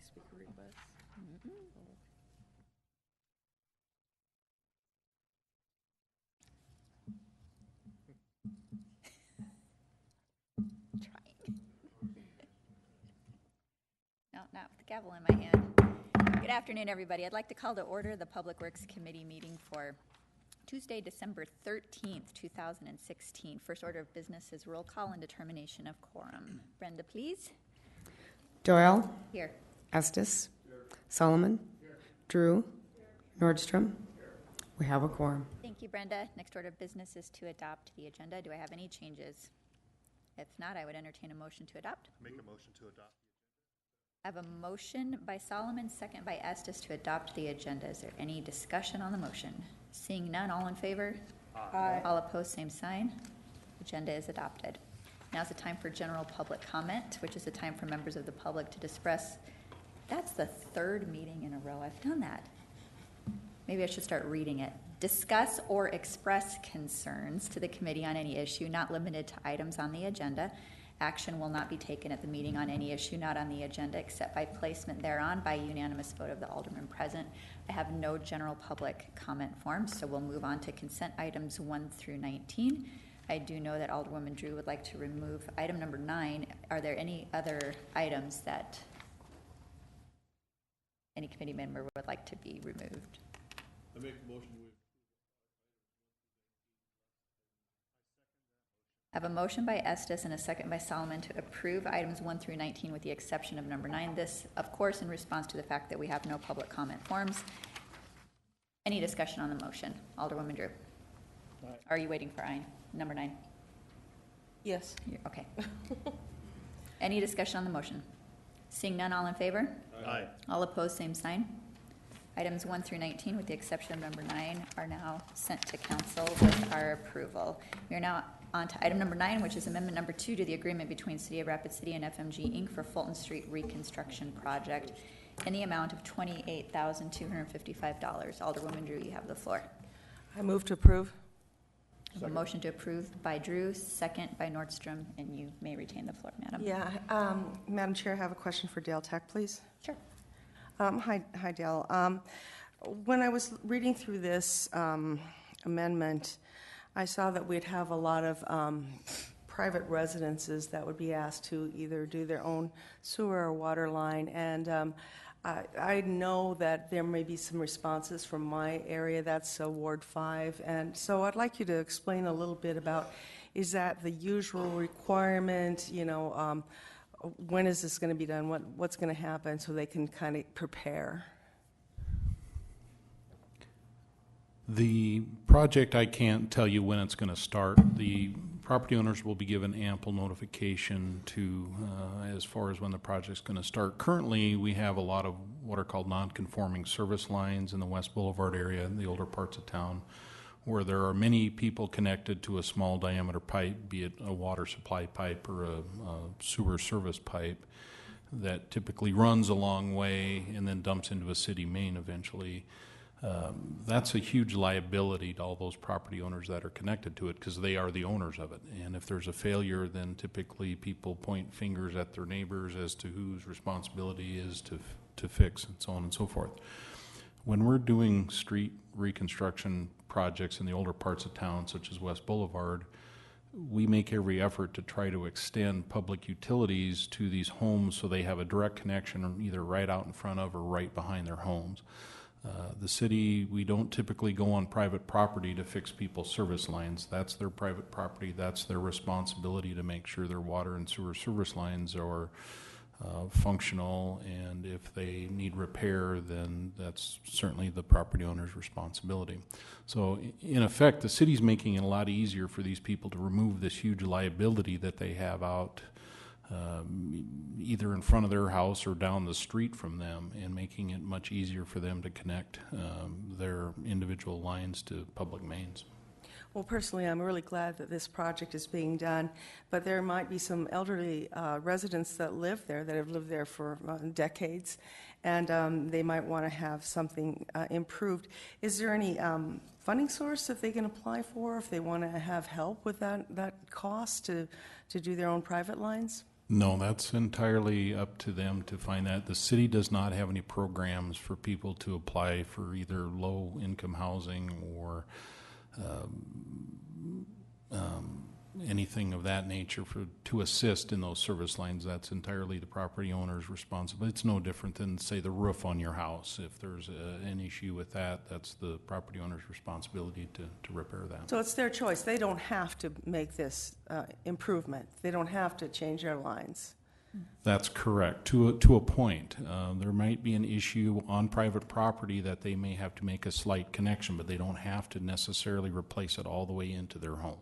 speaker requests? Trying. No, not with the gavel in my hand. Good afternoon, everybody. I'd like to call to order the Public Works Committee meeting for Tuesday, December 13th, 2016. First order of business is roll call and determination of quorum. Brenda, please. Doyle. Here. Estes. Here. Solomon. Here. Drew. Here. Nordstrom. Here. We have a quorum. Thank you, Brenda. Next order of business is to adopt the agenda. Do I have any changes? If not, I would entertain a motion to adopt. Make a motion to adopt. I have a motion by Solomon, second by Estes to adopt the agenda. Is there any discussion on the motion? Seeing none, all in favor? Aye. All opposed, same sign. Agenda is adopted. Now's the time for general public comment, which is the time for members of the public to express. That's the third meeting in a row I've done that. Maybe I should start reading it. Discuss or express concerns to the committee on any issue not limited to items on the agenda. Action will not be taken at the meeting on any issue not on the agenda except by placement thereon by unanimous vote of the aldermen present. I have no general public comment forms, so we'll move on to consent items 1 through 19. I do know that Alderwoman Drew would like to remove item number 9. Are there any other items that any committee member would like to be removed? I make a motion. I have a motion by Estes and a second by Solomon to approve items 1 through 19 with the exception of number 9. This, of course, in response to the fact that we have no public comment forms. Any discussion on the motion? Alderwoman Drew. Aye. Are you waiting for number 9? Yes. Okay. Any discussion on the motion? Seeing none, all in favor? Aye. All opposed, same sign. Items 1 through 19, with the exception of number 9, are now sent to council with our approval. We are now on to item number 9, which is amendment number 2 to the agreement between City of Rapid City and FMG Inc. for Fulton Street Reconstruction Project in the amount of $28,255. Alderwoman Drew, you have the floor. I move to approve. I have a motion to approve by Drew, second by Nordstrom, and you may retain the floor, madam. Yeah, Madam Chair, I have a question for Dale Tech, please. Sure. Hi, Dale. When I was reading through this amendment, I saw that we'd have a lot of private residences that would be asked to either do their own sewer or water line, and I know that there may be some responses from my area, that's Ward 5, and so I'd like you to explain a little bit about, is that the usual requirement, when is this going to be done, what's going to happen, so they can kind of prepare? The project, I can't tell you when it's going to start. The property owners will be given ample notification to as far as when the project's going to start. Currently, we have a lot of what are called non-conforming service lines in the West Boulevard area, in the older parts of town, where there are many people connected to a small diameter pipe, be it a water supply pipe or a sewer service pipe, that typically runs a long way and then dumps into a city main eventually. That's a huge liability to all those property owners that are connected to it because they are the owners of it. And if there's a failure, then typically people point fingers at their neighbors as to whose responsibility is to fix and so on and so forth. When we're doing street reconstruction projects in the older parts of town, such as West Boulevard, we make every effort to try to extend public utilities to these homes so they have a direct connection either right out in front of or right behind their homes. The city, we don't typically go on private property to fix people's service lines. That's their private property. That's their responsibility to make sure their water and sewer service lines are functional, and if they need repair, then that's certainly the property owner's responsibility. So in effect, the city's making it a lot easier for these people to remove this huge liability that they have out either in front of their house or down the street from them, and making it much easier for them to connect their individual lines to public mains. Well, personally, I'm really glad that this project is being done, but there might be some elderly residents that live there, that have lived there for decades, and they might want to have something improved. Is there any funding source that they can apply for if they want to have help with that cost to do their own private lines? No, that's entirely up to them to find that. The city does not have any programs for people to apply for either low-income housing or anything of that nature to assist in those service lines. That's entirely the property owner's responsibility. It's no different than, say, the roof on your house. If there's an issue with that, that's the property owner's responsibility to repair that. So it's their choice. They don't have to make this improvement. They don't have to change their lines. That's correct, to a point. There might be an issue on private property that they may have to make a slight connection, but they don't have to necessarily replace it all the way into their home.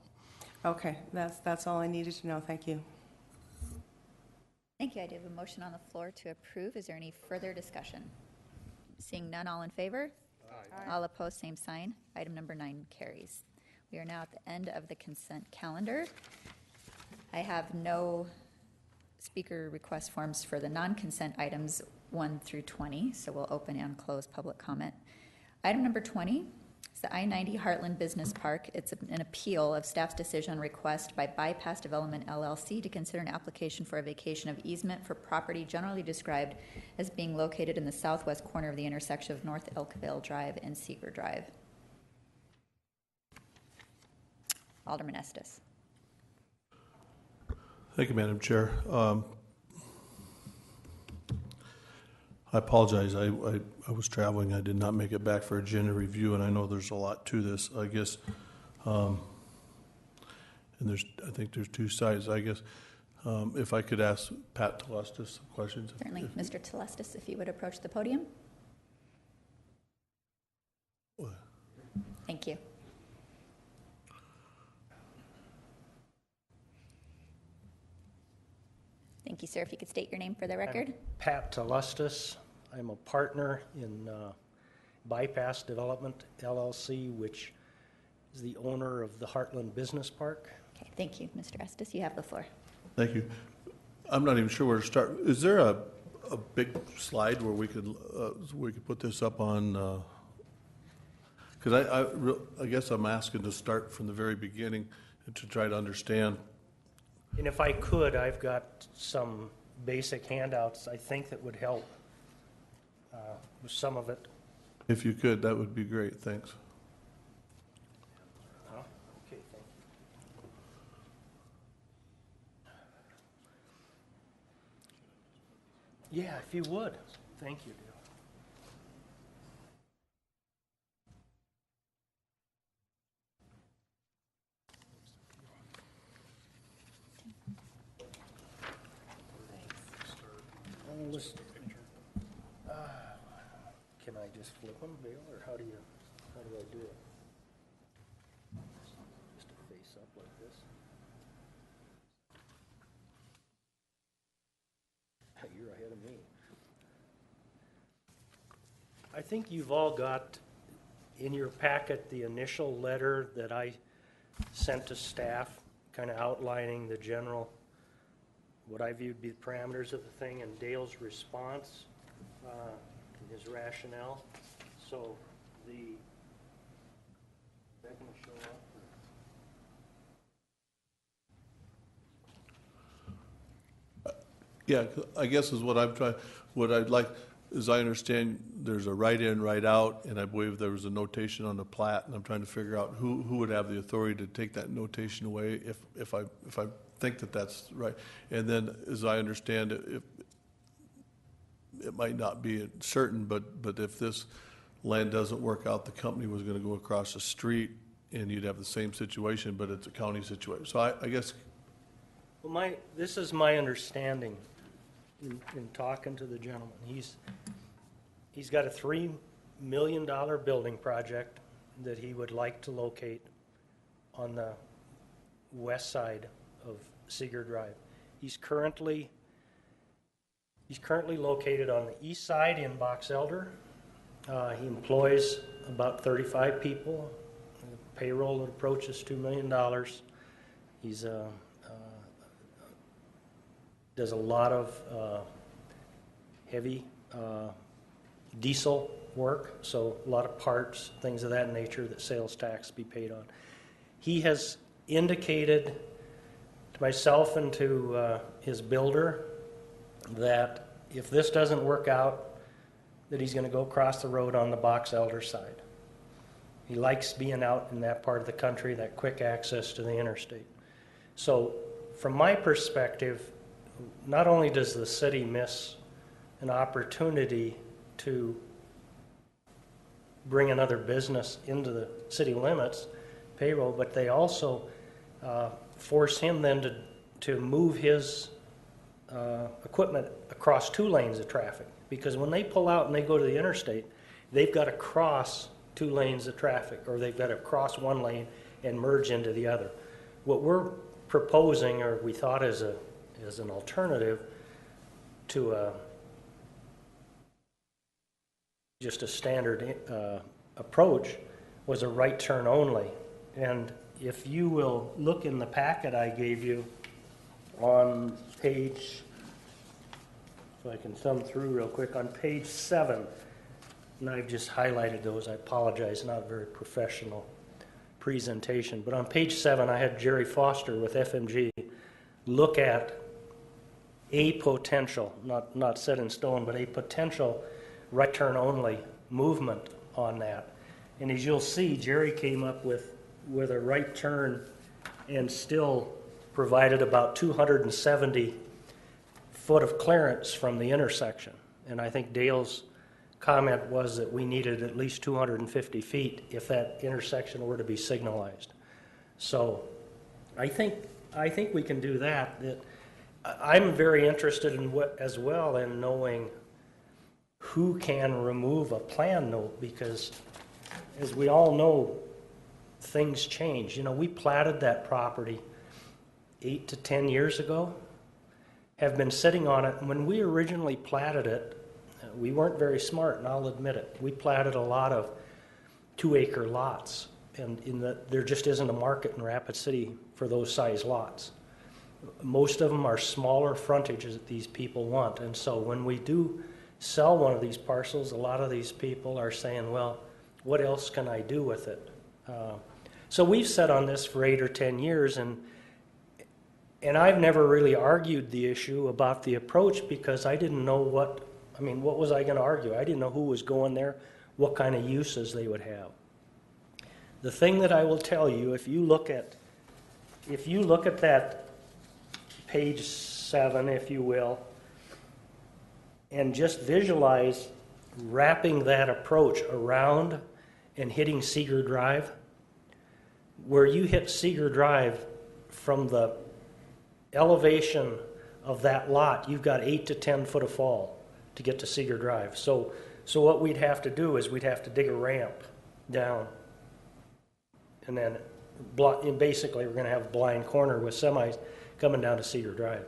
Okay, that's all I needed to know. Thank you. Thank you. I do have a motion on the floor to approve. Is there any further discussion? Seeing none, all in favor? Aye. All opposed, same sign. Item number 9 carries. We are now at the end of the consent calendar. I have no speaker request forms for the non-consent items 1 through 20, so we'll open and close public comment. Item number 20 is the I-90 Heartland Business Park. It's an appeal of staff's decision request by Bypass Development LLC to consider an application for a vacation of easement for property generally described as being located in the southwest corner of the intersection of North Elkville Drive and Seeger Drive. Alderman Estes. Thank you, Madam Chair. I apologize. I was traveling. I did not make it back for agenda review, and I know there's a lot to this. I guess, and I think there's two sides. I guess if I could ask Pat Telestis some questions. Certainly, Mr. Telestis, if you would approach the podium. Thank you. Thank you, sir. If you could state your name for the record. I'm Pat Telestis. I'm a partner in Bypass Development LLC, which is the owner of the Heartland Business Park. Okay, thank you, Mr. Estes. You have the floor. Thank you. I'm not even sure where to start. Is there a big slide where we could put this up on? Because I guess I'm asking to start from the very beginning and to try to understand. And if I could, I've got some basic handouts I think that would help with some of it. If you could, that would be great. Thanks. Okay, thank you. Yeah, if you would. Thank you, Dale. Can I just flip them, Dale, or how do I do it? Just a face up like this. You're ahead of me. I think you've all got in your packet the initial letter that I sent to staff, kind of outlining the general, what I viewed to be the parameters of the thing, and Dale's response, his rationale. So is that going to show up? Yeah, I guess is what I'm trying. What I'd like is I understand there's a right in, right out, and I believe there was a notation on the plat, and I'm trying to figure out who would have the authority to take that notation away if I think that that's right. And then, as I understand it, it might not be certain, but if this land doesn't work out, the company was going to go across the street, and you'd have the same situation, but it's a county situation. So I guess. Well, this is my understanding in talking to the gentleman. He's got a $3 million building project that he would like to locate on the west side of Seeger Drive. He's currently located on the east side in Box Elder. He employs about 35 people. Payroll that approaches $2 million. He's does a lot of heavy diesel work, so a lot of parts, things of that nature that sales tax be paid on. He has indicated to myself and to his builder that if this doesn't work out, that he's going to go across the road on the Box Elder side. He likes being out in that part of the country, that quick access to the interstate. So from my perspective, not only does the city miss an opportunity to bring another business into the city limits, payroll, but they also force him then to move his equipment across 2 lanes of traffic. Because when they pull out and they go to the interstate, they've got to cross 2 lanes of traffic, or they've got to cross 1 lane and merge into the other. What we're proposing, or we thought as an alternative to just a standard approach, was a right turn only. And if you will look in the packet I gave you on page, if I can thumb through real quick, on page 7, and I've just highlighted those, I apologize, not a very professional presentation, but on page 7 I had Jerry Foster with FMG look at a potential, not set in stone, but a potential right turn only movement on that. And as you'll see, Jerry came up with a right turn and still provided about 270 foot of clearance from the intersection. And I think Dale's comment was that we needed at least 250 feet if that intersection were to be signalized. So I think we can do that. I'm very interested in as well in knowing who can remove a plan note, because as we all know, things change. You know, we platted that property 8 to 10 years ago, have been sitting on it. And when we originally platted it, we weren't very smart, and I'll admit it. We platted a lot of 2-acre lots, and there just isn't a market in Rapid City for those size lots. Most of them are smaller frontages that these people want. And so when we do sell one of these parcels, a lot of these people are saying, well, what else can I do with it? So we've sat on this for 8 or 10 years, and I've never really argued the issue about the approach, because I didn't know what was I going to argue? I didn't know who was going there, what kind of uses they would have. The thing that I will tell you, if you look at that page 7, if you will, and just visualize wrapping that approach around and hitting Seeger Drive, where you hit Seeger Drive from the elevation of that lot, you've got 8 to 10 foot of fall to get to Seeger Drive. So what we'd have to do is we'd have to dig a ramp down, and then basically we're going to have a blind corner with semis coming down to Seeger Drive.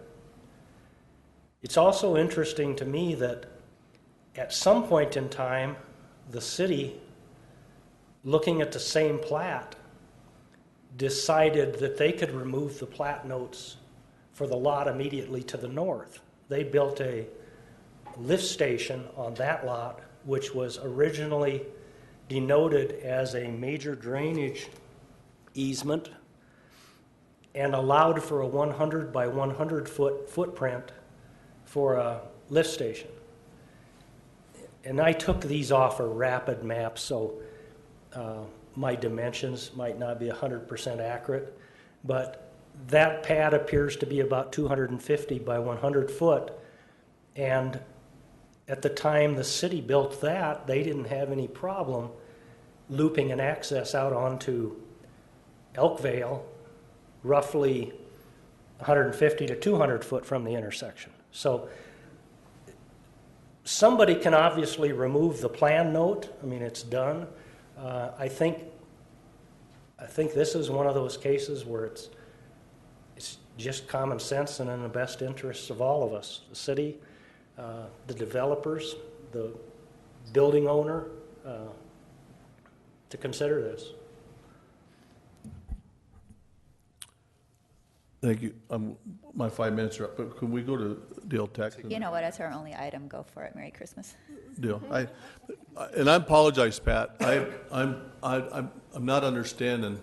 It's also interesting to me that at some point in time, the city, looking at the same plat, decided that they could remove the plat notes for the lot immediately to the north. They built a lift station on that lot, which was originally denoted as a major drainage easement and allowed for a 100 by 100 foot footprint for a lift station. And I took these off a rapid map, so my dimensions might not be 100% accurate, but that pad appears to be about 250 by 100 foot, and at the time the city built that, they didn't have any problem looping an access out onto Elkvale, roughly 150 to 200 foot from the intersection. So somebody can obviously remove the plan note. I mean, it's done. I think this is one of those cases where it's just common sense and in the best interests of all of us, the city, the developers, the building owner, to consider this. Thank you. My 5 minutes are up, but can we go to Dale Tech? You know what, that's our only item, go for it, Merry Christmas. Dale, and I apologize, Pat. I'm not understanding,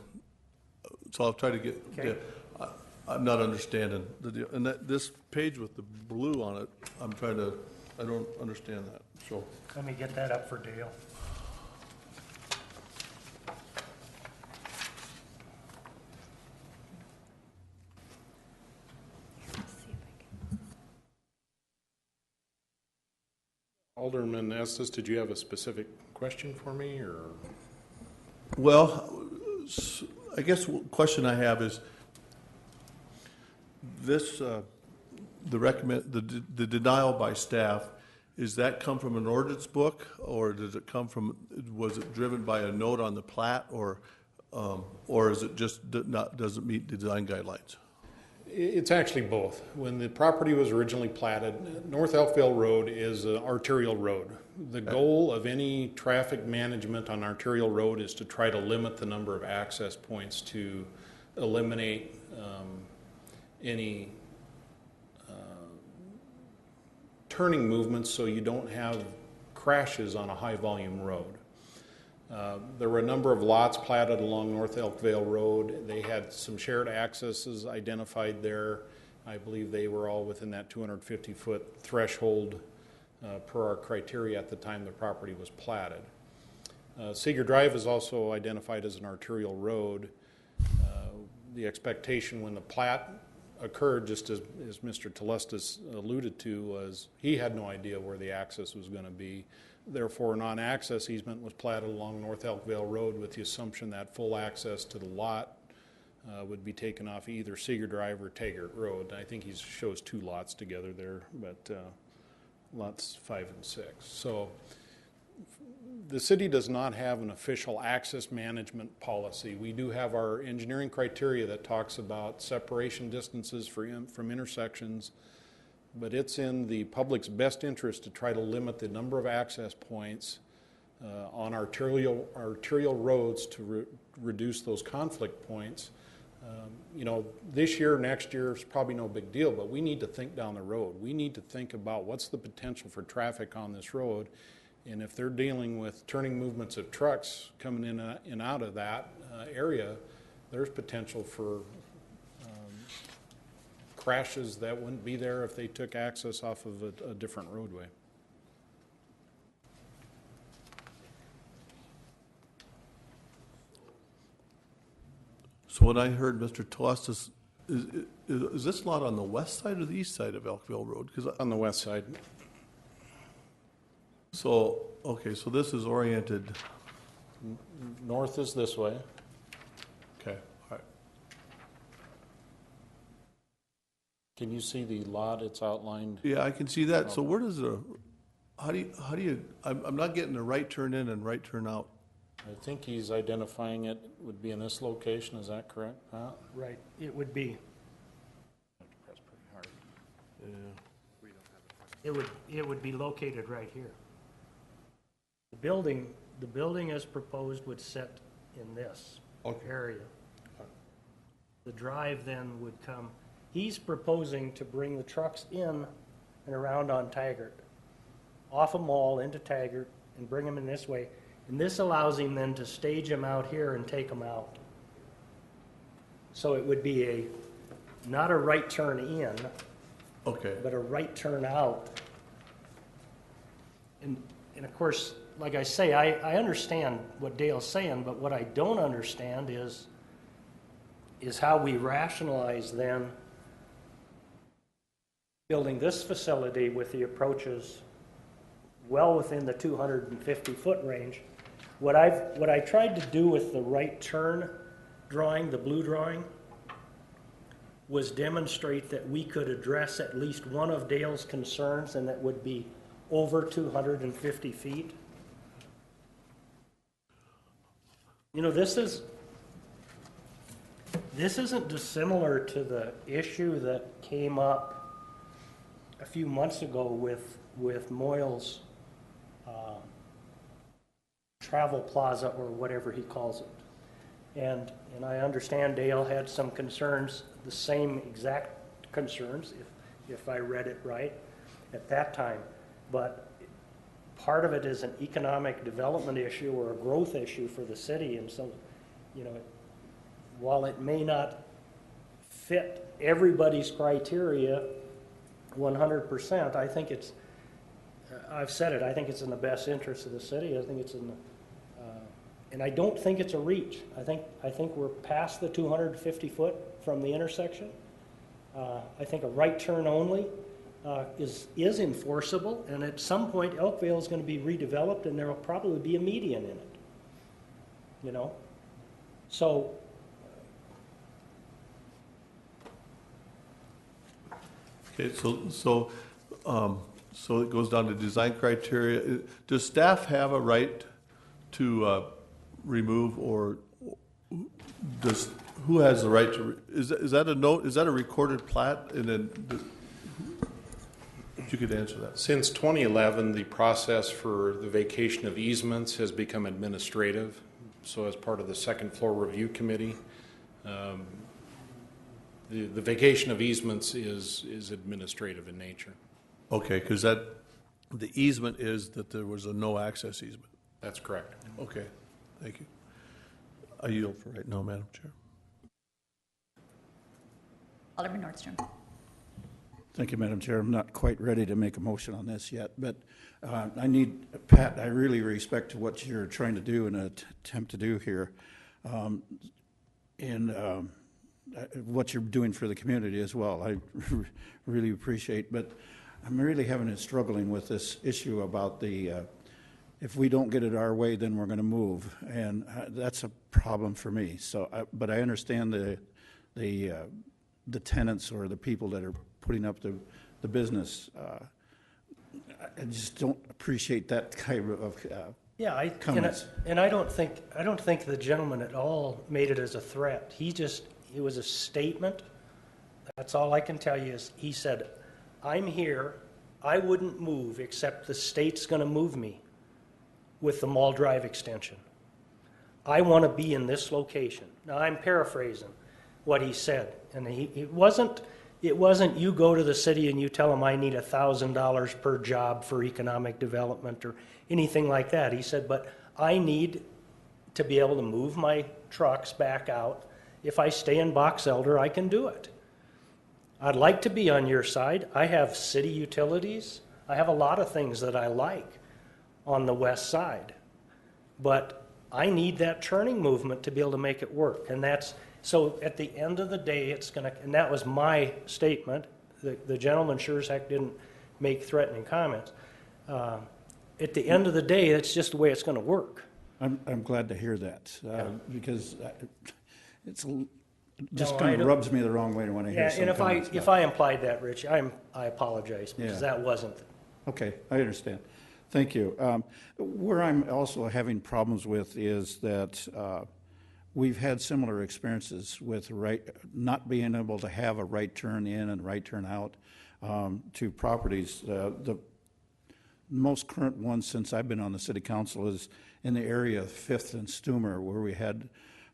so I'll try to get. Okay. I'm not understanding the deal. And this page with the blue on it, I don't understand that, so. Let me get that up for Dale. Alderman Estes, did you have a specific question for me, or? Well, I guess the question I have is, this, the denial by staff, is that come from an ordinance book, or does it come from, was it driven by a note on the plat, or is it just doesn't meet the design guidelines? It's actually both. When the property was originally platted, North Elkville Road is an arterial road. The goal of any traffic management on arterial road is to try to limit the number of access points to eliminate any turning movements so you don't have crashes on a high volume road. There were a number of lots platted along North Elkville Road. They had some shared accesses identified there. I believe they were all within that 250-foot threshold per our criteria at the time the property was platted. Seeger Drive is also identified as an arterial road. The expectation when the plat occurred, just as Mr. Telestas alluded to, was he had no idea where the access was going to be. Therefore, non-access easement was platted along North Elkville Road with the assumption that full access to the lot would be taken off either Seeger Drive or Taggart Road. I think he shows two lots together there, but lots 5 and 6. So the city does not have an official access management policy. We do have our engineering criteria that talks about separation distances from intersections, but it's in the public's best interest to try to limit the number of access points on arterial roads to reduce those conflict points. You know, this year, next year is probably no big deal, but we need to think down the road. We need to think about what's the potential for traffic on this road, and if they're dealing with turning movements of trucks coming in and out of that area, there's potential for crashes that wouldn't be there if they took access off of a different roadway. So when I heard Mr. Telestas, is this lot on the west side or the east side of Elkville Road? On the west side. So, okay, so this is oriented, North is this way. okay, all right. Can you see the lot? It's outlined. Yeah, I can see that. So where does how do you, I'm not getting a right turn in and right turn out. I think he's identifying it would be in this location. Is that correct, Pat? Right, it would be. Press pretty hard. Yeah. It would be located right here. The building as proposed would sit in this area. The drive then would come, he's proposing to bring the trucks in and around on Taggart, off a mall into Taggart and bring them in this way. And this allows him then to stage them out here and take them out. So it would be not a right turn in, Okay. but a right turn out. And of course, like I say, I understand what Dale's saying, but what I don't understand is how we rationalize then building this facility with the approaches well within the 250-foot range. What I tried to do with the right turn drawing, the blue drawing, was demonstrate that we could address at least one of Dale's concerns, and that would be over 250 feet. You know, this isn't dissimilar to the issue that came up a few months ago with Moyle's Travel Plaza, or whatever he calls it. And I understand Dale had some concerns, the same exact concerns, if I read it right, at that time. But part of it is an economic development issue or a growth issue for the city. And so, you know, while it may not fit everybody's criteria 100%, I think it's, I've said it, I think it's in the best interest of the city. I think it's in the, and I don't think it's a reach. I think we're past the 250 foot from the intersection. I think a right turn only is enforceable, and at some point Elkvale is going to be redeveloped, and there will probably be a median in it. You know, so Okay, so it goes down to design criteria. Does staff have a right to remove, or who has the right to, is that a note, is that a recorded plat? And then, if you could answer that. Since 2011, the process for the vacation of easements has become administrative. So as part of the second floor review committee, the vacation of easements is administrative in nature. Okay, because the easement is that there was a no access easement. That's correct. Okay, thank you. I yield for right now, Madam Chair. Alderman Nordstrom. Thank you, Madam Chair. I'm not quite ready to make a motion on this yet, but I need, Pat, I really respect what you're trying to do and attempt to do here, and what you're doing for the community as well. I really appreciate, but I'm really struggling with this issue about if we don't get it our way, then we're going to move, and that's a problem for me. So, but I understand the tenants or the people that are putting up the business. I just don't appreciate that kind of comments. And I don't think the gentleman at all made it as a threat. It was a statement. That's all I can tell you is he said, I'm here, I wouldn't move except the state's going to move me with the Mall Drive extension. I want to be in this location. Now I'm paraphrasing what he said, and it wasn't you go to the city and you tell them I need $1,000 per job for economic development or anything like that. He said, but I need to be able to move my trucks back out. If I stay in Box Elder, I can do it. I'd like to be on your side. I have city utilities. I have a lot of things that I like on the west side. But I need that turning movement to be able to make it work. And so at the end of the day, and that was my statement. The gentleman sure as heck didn't make threatening comments. At the end of the day, that's just the way it's going to work. I'm glad to hear that, because it's just kind of rubs me the wrong way when I hear some comments. And if I implied that, Rich, I apologize, because that wasn't. Okay, I understand. Thank you. Where I'm also having problems with is that we've had similar experiences with not being able to have a right turn in and right turn out to properties. The most current one since I've been on the city council is in the area of 5th and Stumer, where we had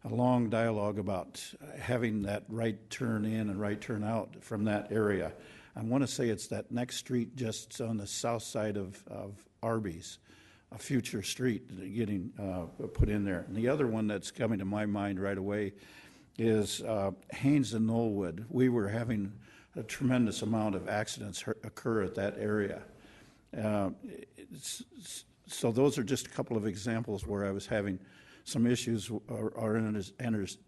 a long dialogue about having that right turn in and right turn out from that area. I want to say it's that next street just on the south side of Arby's, a future street getting put in there. And the other one that's coming to my mind right away is Haynes and Knollwood. We were having a tremendous amount of accidents occur at that area. So those are just a couple of examples where I was having some issues or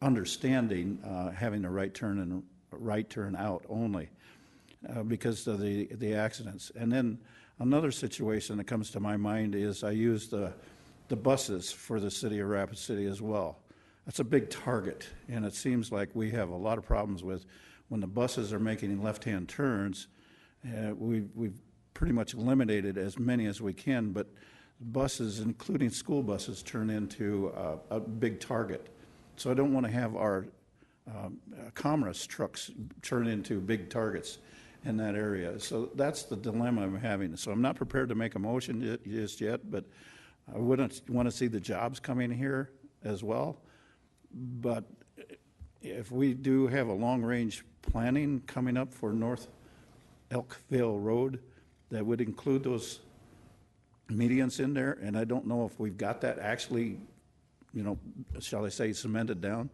understanding having a right turn and a right turn out only because of the accidents. And then another situation that comes to my mind is I use the buses for the city of Rapid City as well. That's a big target, and it seems like we have a lot of problems with when the buses are making left-hand turns. We've pretty much eliminated as many as we can, but buses, including school buses, turn into a big target. So I don't want to have our commerce trucks turn into big targets in that area. So that's the dilemma I'm having. So I'm not prepared to make a motion just yet, but I wouldn't want to see the jobs coming here as well. But if we do have a long-range planning coming up for North Elkvale Road, that would include those medians in there, and I don't know if we've got that actually, shall I say, cemented down.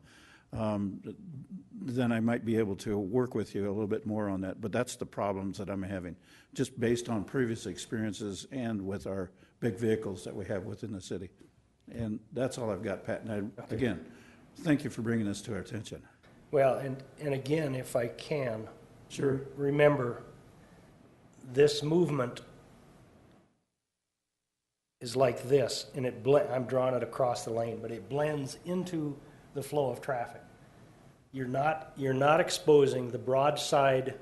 then I might be able to work with you a little bit more on that. But that's the problems that I'm having, just based on previous experiences and with our big vehicles that we have within the city. And that's all I've got, Pat. And again, thank you for bringing this to our attention. Well, and again, if I can. Sure. Remember, this movement is like this, and I'm drawing it across the lane, but it blends into the flow of traffic. You're not exposing the broad side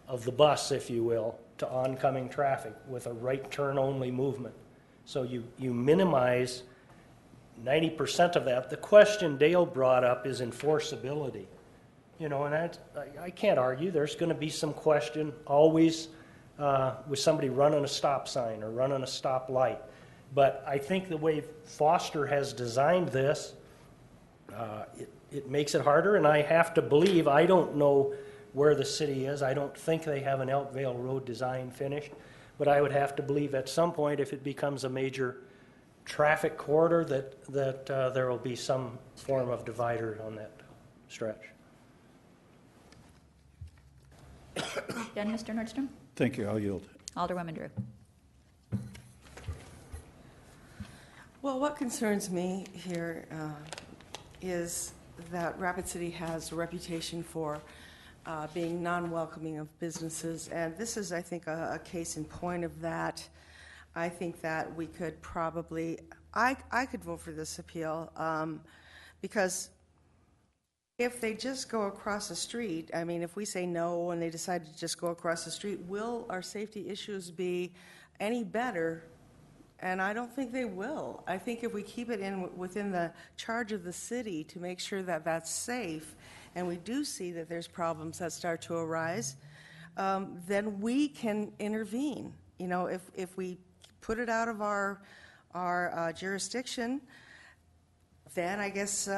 of the bus, if you will, to oncoming traffic with a right turn only movement. So you minimize 90% of that. The question Dale brought up is enforceability. You know, and I can't argue. There's going to be some question always with somebody running a stop sign or running a stop light. But I think the way Foster has designed this, it makes it harder, and I have to believe, I don't know where the city is. I don't think they have an Elkvale Road design finished, but I would have to believe at some point, if it becomes a major traffic corridor, that there will be some form of divider on that stretch. Done, Mr. Nordstrom? Thank you. I'll yield. Alderwoman Drew. Well, what concerns me here is that Rapid City has a reputation for being non-welcoming of businesses, and this is, I think, a case in point of that. I think that we could probably, I could vote for this appeal because if they just go across the street, I mean, if we say no and they decide to just go across the street, will our safety issues be any better? And I don't think they will. I think if we keep it within the charge of the city to make sure that that's safe, and we do see that there's problems that start to arise, then we can intervene. You know, if we put it out of our jurisdiction, then I guess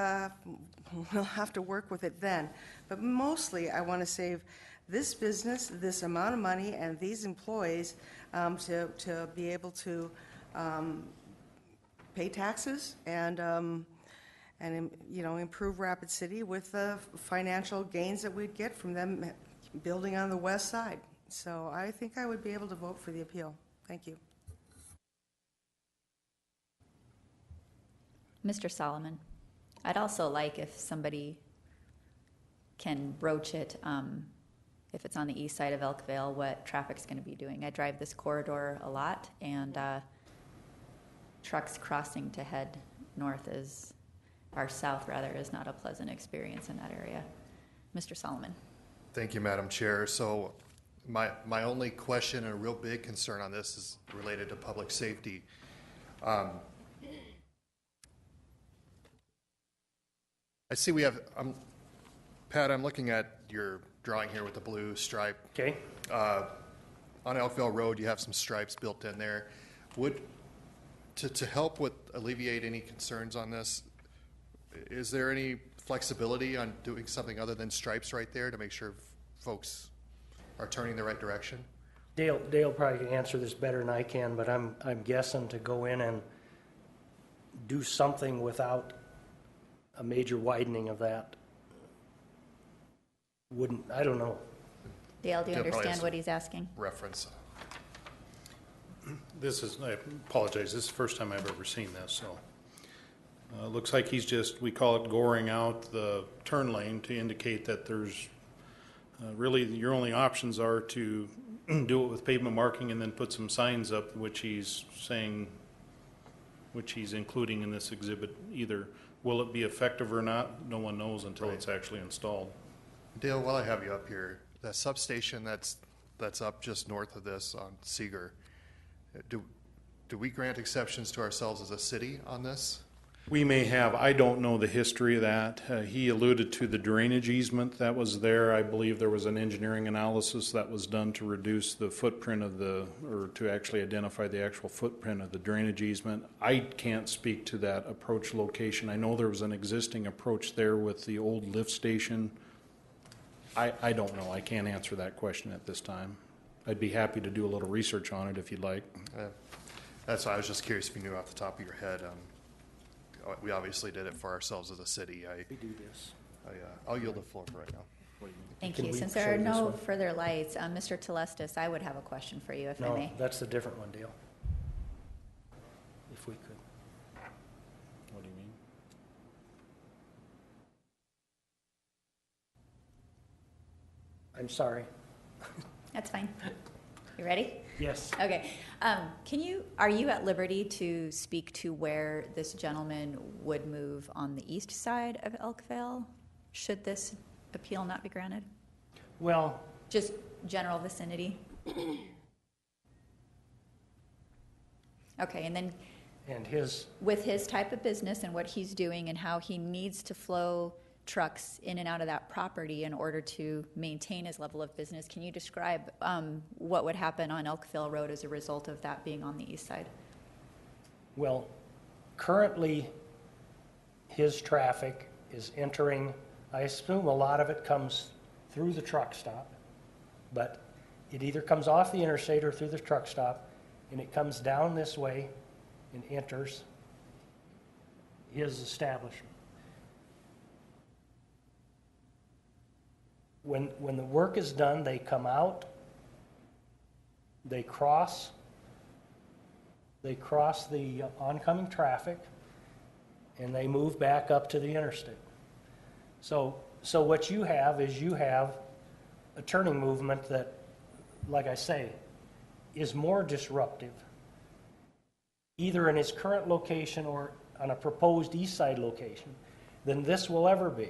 we'll have to work with it then. But mostly, I want to save this business, this amount of money, and these employees to be able to pay taxes and you know, improve Rapid City with the financial gains that we'd get from them building on the west side. So I think I would be able to vote for the appeal. Thank you. Mr. Solomon, I'd also like if somebody can broach it, if it's on the east side of Elkvale, what traffic's going to be doing. I drive this corridor a lot, and trucks crossing to head north or south rather, is not a pleasant experience in that area. Mr. Solomon. Thank you, Madam Chair. So my only question and a real big concern on this is related to public safety. I see we have, Pat, I'm looking at your drawing here with the blue stripe. Okay. On Elkvale Road, you have some stripes built in there. To help with alleviate any concerns on this, is there any flexibility on doing something other than stripes right there to make sure folks are turning the right direction? Dale probably can answer this better than I can, but I'm guessing to go in and do something without a major widening of that I don't know. Dale, do you Dale probably understand has what he's asking? Reference. I apologize, this is the first time I've ever seen this, so. Looks like we call it goring out the turn lane to indicate that there's, really your only options are to do it with pavement marking and then put some signs up, which he's including in this exhibit. Either will it be effective or not, no one knows until it's actually installed. Dale, while I have you up here, that substation that's up just north of this on Seeger, do we grant exceptions to ourselves as a city on this? We may have. I don't know the history of that. He alluded to the drainage easement that was there. I believe there was an engineering analysis that was done to reduce the footprint of or to actually identify the actual footprint of the drainage easement. I can't speak to that approach location. I know there was an existing approach there with the old lift station. I don't know. I can't answer that question at this time. I'd be happy to do a little research on it if you'd like. That's why I was just curious if you knew off the top of your head. We obviously did it for ourselves as a city. We do this. I'll yield the floor for right now. Thank Can you. we Since show there are this no one? further lights, Mr. Telestis, I would have a question for you, if I No, may. that's a different one, Dale. If we could. What do you mean? I'm sorry. That's fine. You ready? Yes. Okay. Are you at liberty to speak to where this gentleman would move on the east side of Elkvale, should this appeal not be granted? Well, Just general vicinity? Okay, and then and his, with his type of business and what he's doing and how he needs to flow trucks in and out of that property in order to maintain his level of business, can you describe what would happen on Elkville Road as a result of that being on the east side? well, currently, his traffic is entering, I assume a lot of it comes through the truck stop, but it either comes off the interstate or through the truck stop, and it comes down this way and enters his establishment. When the work is done, they come out, they cross the oncoming traffic, and they move back up to the interstate. So what you have is you have a turning movement that, like I say, is more disruptive, either in its current location or on a proposed east side location, than this will ever be.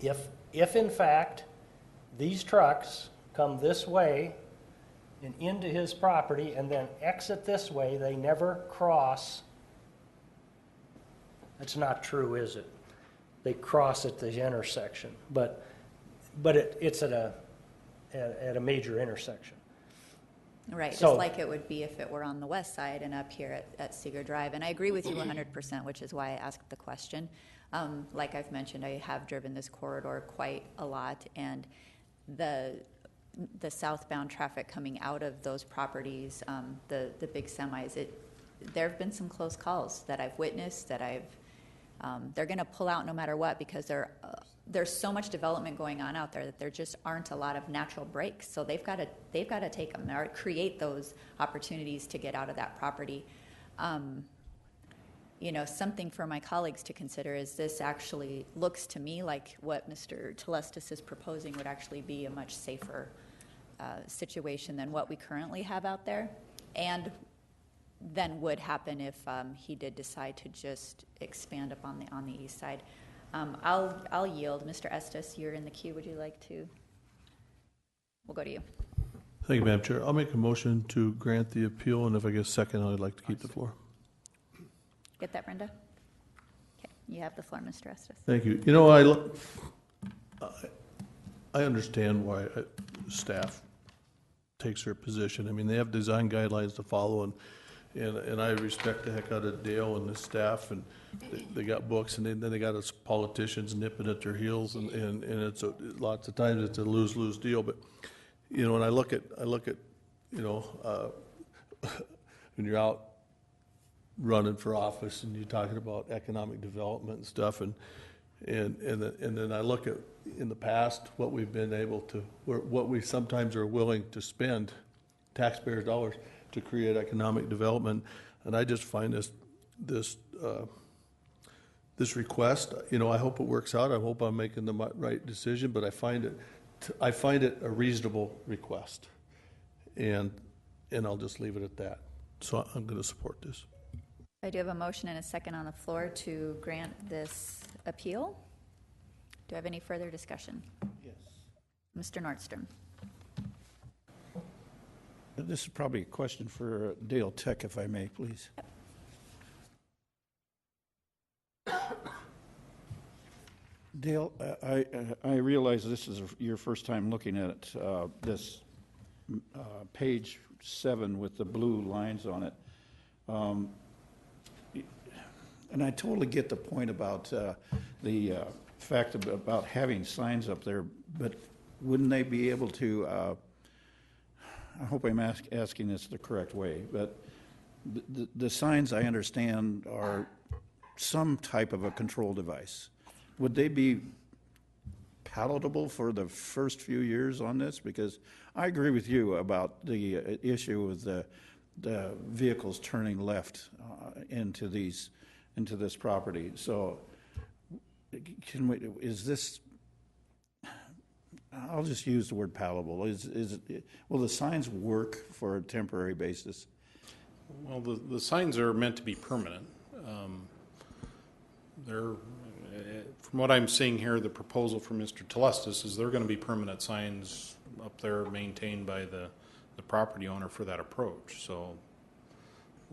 If in fact these trucks come this way and into his property and then exit this way, they never cross. That's not true, is it? They cross at the intersection, but it's at a major intersection. Right, So- just like it would be if it were on the west side and up here at Seeger Drive. And I agree with you 100%, which is why I asked the question. Like I've mentioned, I have driven this corridor quite a lot, and the southbound traffic coming out of those properties, the big semis, there have been some close calls that I've witnessed, that they're going to pull out no matter what, because there's so much development going on out there that there just aren't a lot of natural breaks. So they've got to take them or create those opportunities to get out of that property. Something for my colleagues to consider is this actually looks to me like what Mr. Telestis is proposing would actually be a much safer situation than what we currently have out there, and then would happen if he did decide to just expand up on the east side. I'll yield. Mr. Estes, you're in the queue. Would you like to? We'll go to you. Thank you, Madam Chair. I'll make a motion to grant the appeal, and if I get a second, I'd like to keep the floor. Get that, Brenda? Okay, you have the floor, Mr. Estes. Thank you. I understand why staff takes their position. I mean, they have design guidelines to follow, and I respect the heck out of Dale and the staff, and they got books, and then they got us politicians nipping at their heels, and it's lots of times it's a lose-lose deal. But when I look at when you're out running for office and you're talking about economic development and stuff, and then I look at in the past what we've been able to, what we sometimes are willing to spend taxpayers' dollars to create economic development, and I just find this request. I hope it works out. I hope I'm making the right decision, but I find it a reasonable request, and I'll just leave it at that. So I'm going to support this. I do have a motion and a second on the floor to grant this appeal. Do I have any further discussion? Yes. Mr. Nordstrom. This is probably a question for Dale Tech, if I may, please. Dale, I realize this is your first time looking at this page 7 with the blue lines on it. And I totally get the point about the fact about having signs up there, but wouldn't they be able to, I hope I'm asking this the correct way, but the signs, I understand, are some type of a control device. Would they be palatable for the first few years on this? Because I agree with you about the issue with the vehicles turning left into this property. So is this, I'll just use the word palatable. Will the signs work for a temporary basis? Well, the signs are meant to be permanent. They're, from what I'm seeing here, the proposal from Mr. Telestis is they're going to be permanent signs up there maintained by the property owner for that approach. So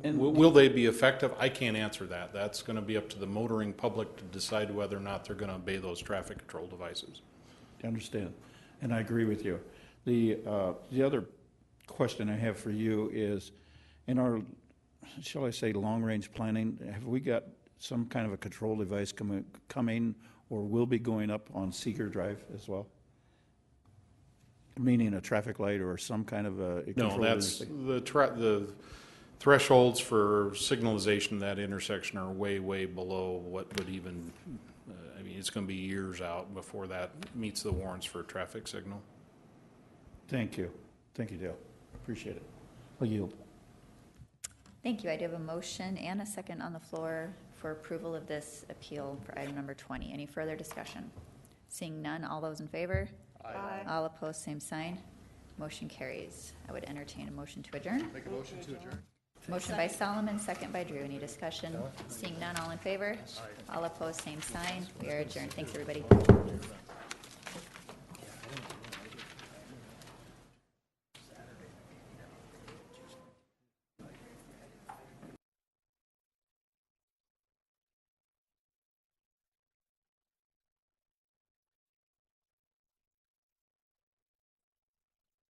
will they be effective? I can't answer that. That's going to be up to the motoring public to decide whether or not they're going to obey those traffic control devices. I understand, and I agree with you. The other question I have for you is, in our, shall I say, long-range planning, have we got some kind of a control device coming or will be going up on Seeger Drive as well? Meaning a traffic light or some kind of a control No, that's device? the thresholds for signalization in that intersection are way, way below what would even, I mean, it's going to be years out before that meets the warrants for a traffic signal. Thank you. Thank you, Dale. Appreciate it. I'll yield. Thank you. I do have a motion and a second on the floor for approval of this appeal for item number 20. Any further discussion? Seeing none, all those in favor? Aye. All opposed, same sign. Motion carries. I would entertain a motion to adjourn. Make a motion to adjourn. Motion by Solomon, second by Drew. Any discussion? Seeing none, all in favor? All opposed, same sign. We are adjourned. Thanks, everybody.